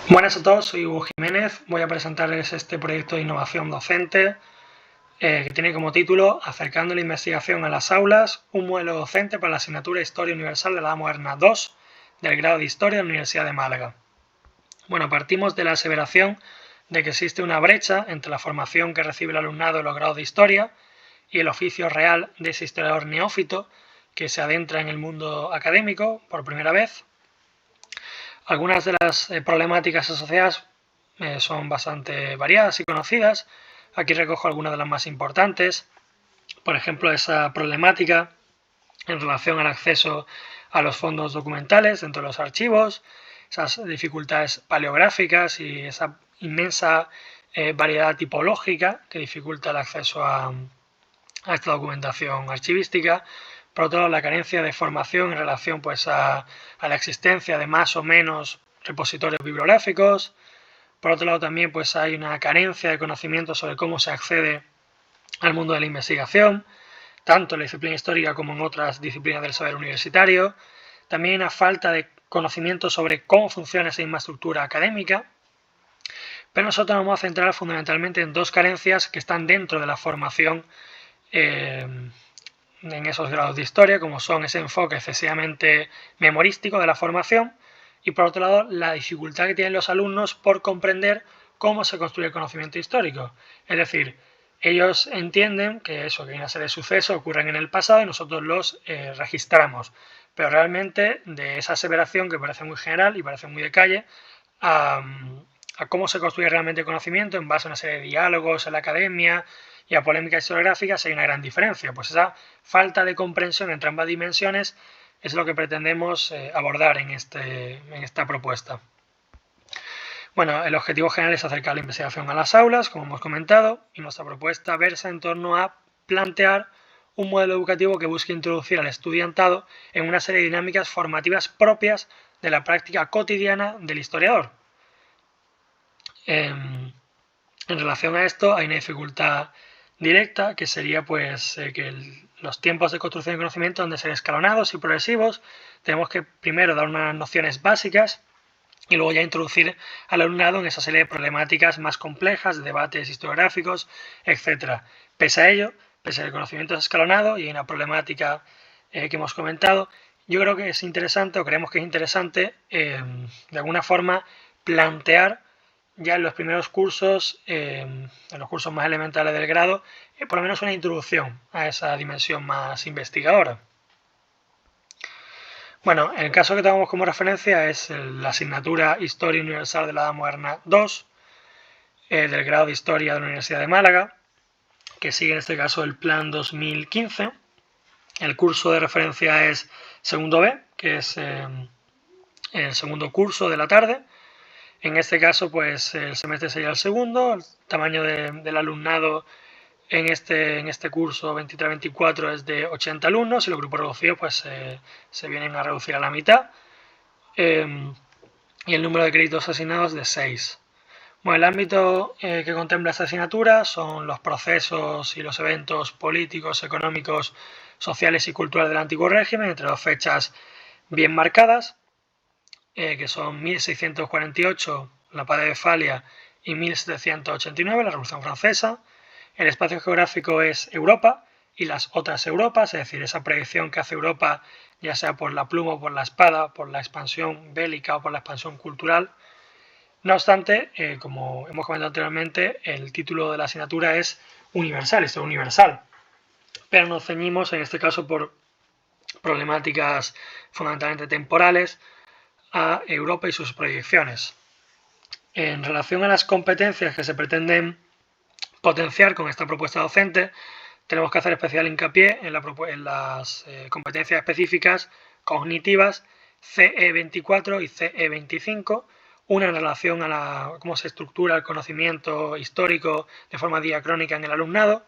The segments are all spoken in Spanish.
Buenas a todos, soy Hugo Jiménez. Voy a presentarles este proyecto de innovación docente que tiene como título Acercando la investigación a las aulas, un modelo docente para la asignatura Historia Universal de la Edad Moderna 2 del grado de Historia de la Universidad de Málaga. Bueno, partimos de la aseveración de que existe una brecha entre la formación que recibe el alumnado en los grados de Historia y el oficio real de ese historiador neófito que se adentra en el mundo académico por primera vez. Algunas de las problemáticas asociadas son bastante variadas y conocidas. Aquí recojo algunas de las más importantes. Por ejemplo, esa problemática en relación al acceso a los fondos documentales dentro de los archivos, esas dificultades paleográficas y esa inmensa variedad tipológica que dificulta el acceso a esta documentación archivística. Por otro lado, la carencia de formación en relación pues, a la existencia de más o menos repositorios bibliográficos. Por otro lado, también pues, hay una carencia de conocimiento sobre cómo se accede al mundo de la investigación, tanto en la disciplina histórica como en otras disciplinas del saber universitario. También hay una falta de conocimiento sobre cómo funciona esa misma estructura académica. Pero nosotros nos vamos a centrar fundamentalmente en dos carencias que están dentro de la formación en esos grados de historia, como son ese enfoque excesivamente memorístico de la formación y, por otro lado, la dificultad que tienen los alumnos por comprender cómo se construye el conocimiento histórico. Es decir, ellos entienden que hay una serie de sucesos ocurren en el pasado y nosotros los registramos, pero realmente de esa aseveración, que parece muy general y parece muy de calle, a cómo se construye realmente el conocimiento en base a una serie de diálogos en la academia y a polémicas historiográficas, hay una gran diferencia. Pues esa falta de comprensión entre ambas dimensiones es lo que pretendemos abordar en esta propuesta. Bueno, el objetivo general es acercar la investigación a las aulas, como hemos comentado, y nuestra propuesta versa en torno a plantear un modelo educativo que busque introducir al estudiantado en una serie de dinámicas formativas propias de la práctica cotidiana del historiador. En relación a esto hay una dificultad directa que sería pues que los tiempos de construcción de conocimiento han de ser escalonados y progresivos. Tenemos que primero dar unas nociones básicas y luego ya introducir al alumnado en esa serie de problemáticas más complejas, de debates historiográficos, etc. Pese a ello, pese a que el conocimiento es escalonado y hay una problemática que hemos comentado, yo creo que es interesante, o creemos que es interesante, de alguna forma plantear ya en los primeros cursos, en los cursos más elementales del grado, por lo menos una introducción a esa dimensión más investigadora. Bueno, el caso que tomamos como referencia es la asignatura Historia Universal de la Edad Moderna 2 del grado de Historia de la Universidad de Málaga, que sigue en este caso el plan 2015. El curso de referencia es segundo B, que es el segundo curso de la tarde. En este caso, pues el semestre sería el segundo, el tamaño del alumnado en este curso 23-24 es de 80 alumnos y los grupos reducidos pues se vienen a reducir a la mitad y el número de créditos asignados de 6. Bueno, el ámbito que contempla esta asignatura son los procesos y los eventos políticos, económicos, sociales y culturales del antiguo régimen, entre dos fechas bien marcadas, que son 1648, la paz de Westfalia, y 1789, la Revolución Francesa. El espacio geográfico es Europa y las otras Europas, es decir, esa proyección que hace Europa, ya sea por la pluma o por la espada, por la expansión bélica o por la expansión cultural. No obstante, como hemos comentado anteriormente, el título de la asignatura es universal, esto es universal, pero nos ceñimos en este caso por problemáticas fundamentalmente temporales a Europa y sus proyecciones. En relación a las competencias que se pretenden potenciar con esta propuesta docente, tenemos que hacer especial hincapié en las competencias específicas cognitivas CE24 y CE25, una en relación a cómo se estructura el conocimiento histórico de forma diacrónica en el alumnado,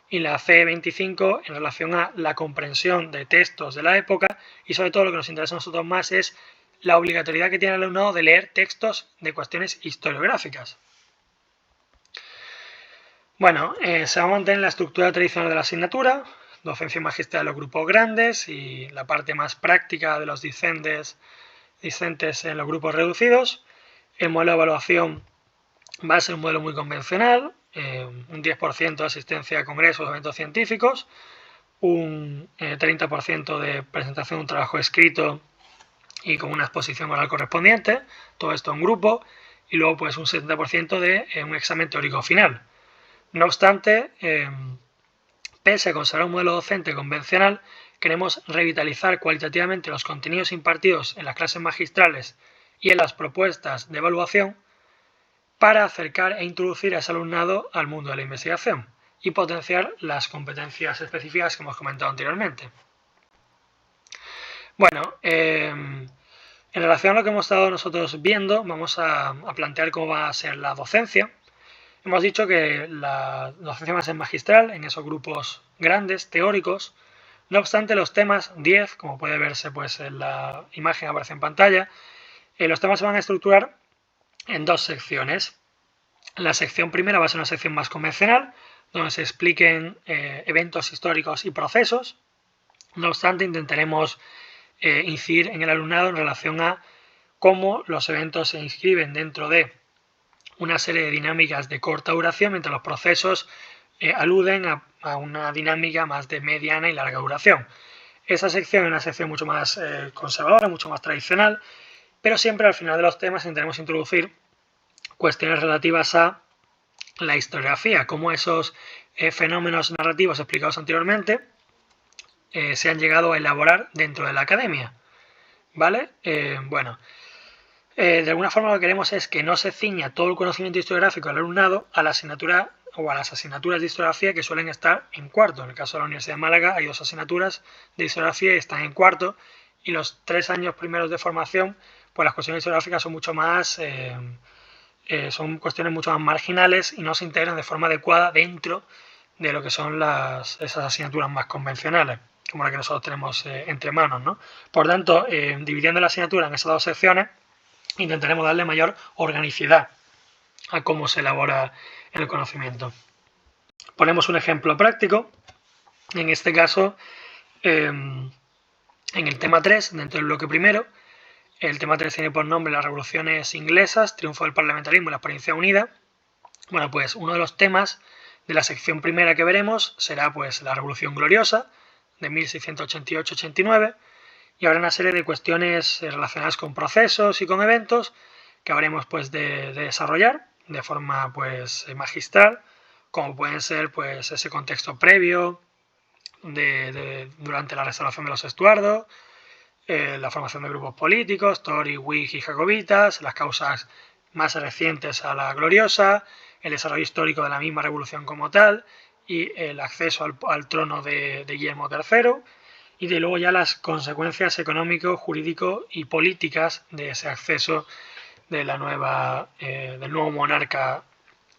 y la CE25 en relación a la comprensión de textos de la época, y sobre todo lo que nos interesa a nosotros más es la obligatoriedad que tiene el alumnado de leer textos de cuestiones historiográficas. Bueno, se va a mantener la estructura tradicional de la asignatura, docencia magistral de los grupos grandes y la parte más práctica de los discentes en los grupos reducidos. El modelo de evaluación va a ser un modelo muy convencional, un 10% de asistencia a congresos o eventos científicos, un 30% de presentación de un trabajo escrito y con una exposición oral correspondiente, todo esto en grupo, y luego pues un 70% de un examen teórico final. No obstante, pese a conservar un modelo docente convencional, queremos revitalizar cualitativamente los contenidos impartidos en las clases magistrales y en las propuestas de evaluación para acercar e introducir a ese alumnado al mundo de la investigación y potenciar las competencias específicas que hemos comentado anteriormente. Bueno, en relación a lo que hemos estado nosotros viendo, vamos a plantear cómo va a ser la docencia. Hemos dicho que la docencia va a ser magistral en esos grupos grandes, teóricos. No obstante, los temas 10, como puede verse pues, en la imagen que aparece en pantalla, los temas se van a estructurar en dos secciones. La sección primera va a ser una sección más convencional, donde se expliquen eventos históricos y procesos. No obstante, intentaremos incidir en el alumnado en relación a cómo los eventos se inscriben dentro de una serie de dinámicas de corta duración, mientras los procesos aluden a una dinámica más de mediana y larga duración. Esa sección es una sección mucho más conservadora, mucho más tradicional, pero siempre al final de los temas intentaremos introducir cuestiones relativas a la historiografía, cómo esos fenómenos narrativos explicados anteriormente se han llegado a elaborar dentro de la academia. ¿Vale? Bueno, de alguna forma lo que queremos es que no se ciña todo el conocimiento historiográfico del alumnado a la asignatura o a las asignaturas de historiografía que suelen estar en cuarto. En el caso de la Universidad de Málaga hay 2 asignaturas de historiografía y están en cuarto, y los 3 años primeros de formación, pues las cuestiones historiográficas son mucho más son cuestiones mucho más marginales y no se integran de forma adecuada dentro de lo que son esas asignaturas más convencionales, como la que nosotros tenemos entre manos, ¿no? Por tanto, dividiendo la asignatura en esas 2 secciones, intentaremos darle mayor organicidad a cómo se elabora el conocimiento. Ponemos un ejemplo práctico. En este caso, en el tema 3, dentro del bloque primero, el tema 3 tiene por nombre las revoluciones inglesas, triunfo del parlamentarismo y la provincia unida. Bueno, pues uno de los temas de la sección primera que veremos será pues la Revolución Gloriosa de 1688-89, y habrá una serie de cuestiones relacionadas con procesos y con eventos que habremos pues de desarrollar de forma pues magistral, como pueden ser pues ese contexto previo durante la restauración de los estuardos, la formación de grupos políticos, Tory, Whig y Jacobitas, las causas más recientes a la gloriosa, el desarrollo histórico de la misma revolución como tal y el acceso al trono de Guillermo III, y de luego ya las consecuencias económico, jurídico y políticas de ese acceso de del nuevo monarca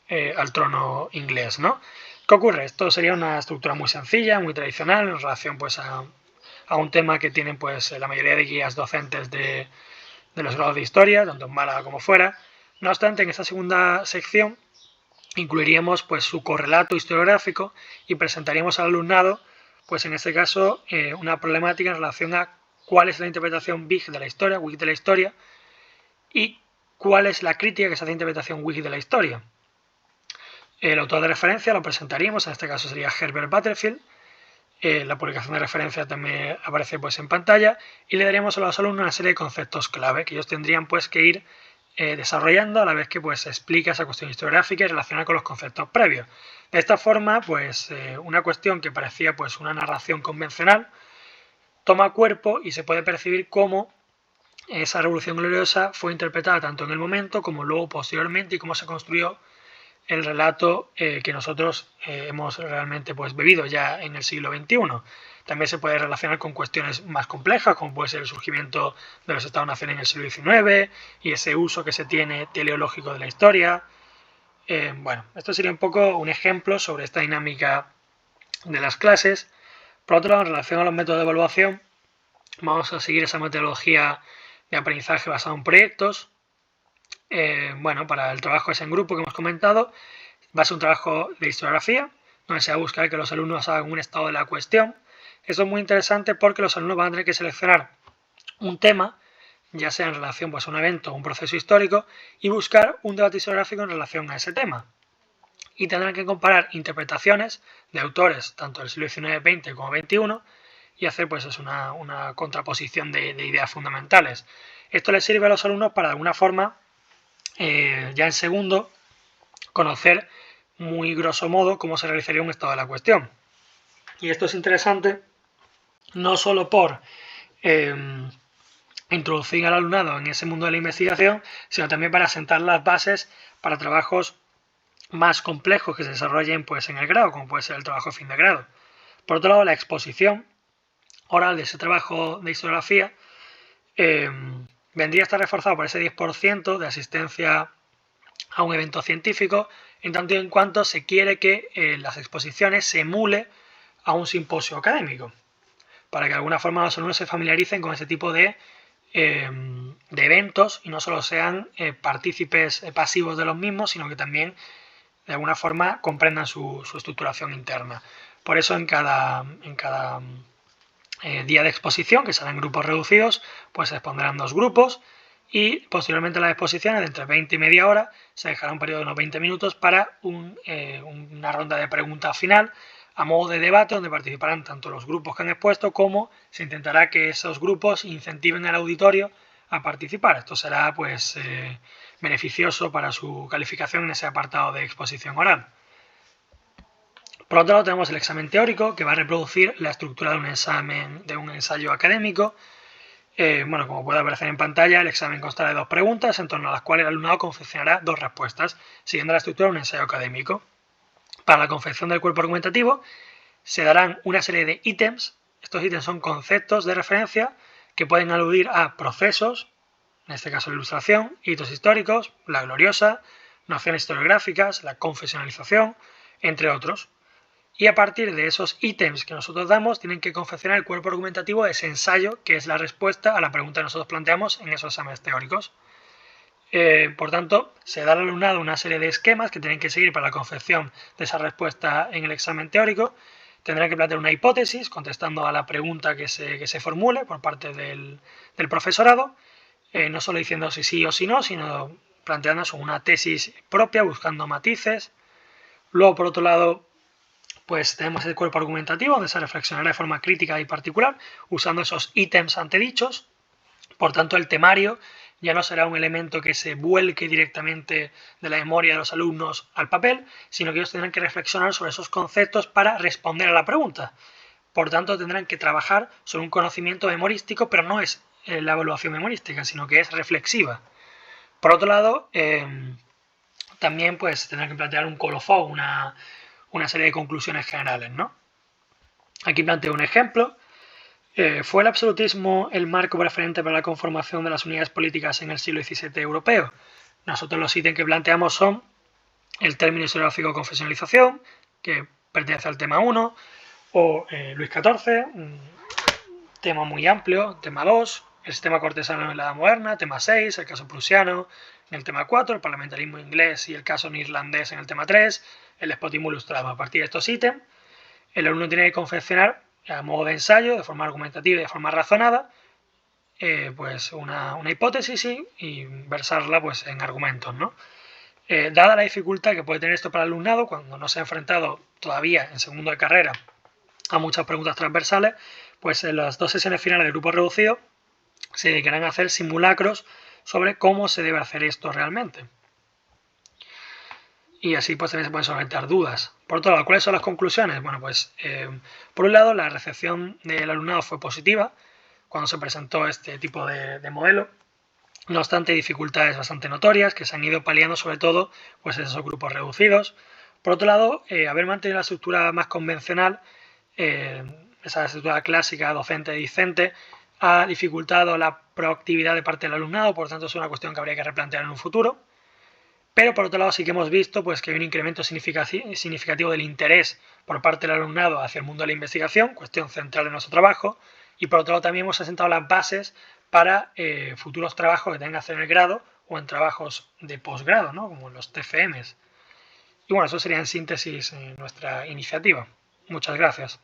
al trono inglés, ¿no? ¿Qué ocurre? Esto sería una estructura muy sencilla, muy tradicional en relación pues a un tema que tienen pues la mayoría de guías docentes de los grados de historia, tanto en Málaga como fuera. No obstante, en esta segunda sección incluiríamos pues su correlato historiográfico y presentaríamos al alumnado, pues en este caso, una problemática en relación a cuál es la interpretación Whig de la historia, y cuál es la crítica que se hace de interpretación Whig de la historia. El autor de referencia lo presentaríamos, en este caso sería Herbert Butterfield. La publicación de referencia también aparece pues en pantalla, y le daríamos a los alumnos una serie de conceptos clave que ellos tendrían pues que ir desarrollando a la vez que pues se explica esa cuestión historiográfica y relacionada con los conceptos previos. De esta forma, pues una cuestión que parecía pues una narración convencional toma cuerpo y se puede percibir cómo esa revolución gloriosa fue interpretada tanto en el momento como luego posteriormente, y cómo se construyó el relato que nosotros hemos realmente pues bebido ya en el siglo XXI. También se puede relacionar con cuestiones más complejas, como puede ser el surgimiento de los Estados-nación en el siglo XIX y ese uso que se tiene teleológico de la historia. Bueno, esto sería un poco un ejemplo sobre esta dinámica de las clases. Por otro lado, en relación a los métodos de evaluación, vamos a seguir esa metodología de aprendizaje basado en proyectos. Bueno, para el trabajo es en grupo que hemos comentado, va a ser un trabajo de historiografía, donde se va a buscar que los alumnos hagan un estado de la cuestión. Eso es muy interesante porque los alumnos van a tener que seleccionar un tema ya sea en relación pues, a un evento o un proceso histórico, y buscar un debate historiográfico en relación a ese tema. Y tendrán que comparar interpretaciones de autores, tanto del siglo XIX, XX como XXI, y hacer pues, una contraposición de ideas fundamentales. Esto les sirve a los alumnos para, de alguna forma, ya en segundo, conocer muy grosso modo cómo se realizaría un estado de la cuestión. Y esto es interesante no solo por introducir al alumnado en ese mundo de la investigación, sino también para sentar las bases para trabajos más complejos que se desarrollen pues, en el grado, como puede ser el trabajo de fin de grado. Por otro lado, la exposición oral de ese trabajo de historiografía vendría a estar reforzado por ese 10% de asistencia a un evento científico, en tanto y en cuanto se quiere que las exposiciones se emule a un simposio académico, para que de alguna forma los alumnos se familiaricen con ese tipo de eventos y no solo sean partícipes pasivos de los mismos, sino que también de alguna forma comprendan su estructuración interna. Por eso en cada día de exposición, que serán grupos reducidos, pues se expondrán 2 grupos y posteriormente las exposiciones de entre 20 y media hora se dejará un periodo de unos 20 minutos para una ronda de preguntas final a modo de debate donde participarán tanto los grupos que han expuesto como se intentará que esos grupos incentiven al auditorio a participar. Esto será pues beneficioso para su calificación en ese apartado de exposición oral. Por otro lado tenemos el examen teórico, que va a reproducir la estructura de un ensayo académico. Bueno, como puede aparecer en pantalla, el examen constará de 2 preguntas, en torno a las cuales el alumnado confeccionará 2 respuestas, siguiendo la estructura de un ensayo académico. Para la confección del cuerpo argumentativo se darán una serie de ítems. Estos ítems son conceptos de referencia que pueden aludir a procesos, en este caso la ilustración, hitos históricos, la gloriosa, nociones historiográficas, la confesionalización, entre otros. Y a partir de esos ítems que nosotros damos, tienen que confeccionar el cuerpo argumentativo de ese ensayo, que es la respuesta a la pregunta que nosotros planteamos en esos exámenes teóricos. Por tanto, se da al alumnado una serie de esquemas que tienen que seguir para la confección de esa respuesta en el examen teórico. Tendrán que plantear una hipótesis contestando a la pregunta que se formule por parte del profesorado, no solo diciendo si sí o si no, sino planteándose una tesis propia, buscando matices. Luego, por otro lado, pues tenemos el cuerpo argumentativo, donde se reflexionará de forma crítica y particular, usando esos ítems antedichos. Por tanto, el temario ya no será un elemento que se vuelque directamente de la memoria de los alumnos al papel, sino que ellos tendrán que reflexionar sobre esos conceptos para responder a la pregunta. Por tanto, tendrán que trabajar sobre un conocimiento memorístico, pero no es la evaluación memorística, sino que es reflexiva. Por otro lado, también pues tendrán que plantear un colofón, una serie de conclusiones generales, ¿no? Aquí planteo un ejemplo. ¿Fue el absolutismo el marco preferente para la conformación de las unidades políticas en el siglo XVII europeo? Nosotros los ítems que planteamos son el término historiográfico confesionalización, que pertenece al tema 1, o Luis XIV, un tema muy amplio, tema 2, el sistema cortesano en la Edad Moderna, tema 6, el caso prusiano en el tema 4, el parlamentarismo inglés y el caso neerlandés en el tema 3, el despotismo ilustrado. A partir de estos ítems, el alumno tiene que confeccionar a modo de ensayo, de forma argumentativa y de forma razonada, pues una hipótesis y versarla pues, en argumentos, ¿no? Dada la dificultad que puede tener esto para el alumnado, cuando no se ha enfrentado todavía en segundo de carrera a muchas preguntas transversales, pues en las 2 sesiones finales del grupo reducido se dedicarán a hacer simulacros sobre cómo se debe hacer esto realmente. Y así pues también se pueden solventar dudas. Por otro lado, ¿cuáles son las conclusiones? Bueno, pues por un lado la recepción del alumnado fue positiva cuando se presentó este tipo de modelo. No obstante, hay dificultades bastante notorias que se han ido paliando sobre todo pues en esos grupos reducidos. Por otro lado, haber mantenido la estructura más convencional, esa estructura clásica docente-discente, ha dificultado la proactividad de parte del alumnado, por lo tanto es una cuestión que habría que replantear en un futuro. Pero por otro lado sí que hemos visto pues, que hay un incremento significativo del interés por parte del alumnado hacia el mundo de la investigación, cuestión central de nuestro trabajo, y por otro lado también hemos asentado las bases para futuros trabajos que tengan que hacer en el grado o en trabajos de posgrado, ¿no? Como los TFMs. Y bueno, eso sería en síntesis nuestra iniciativa. Muchas gracias.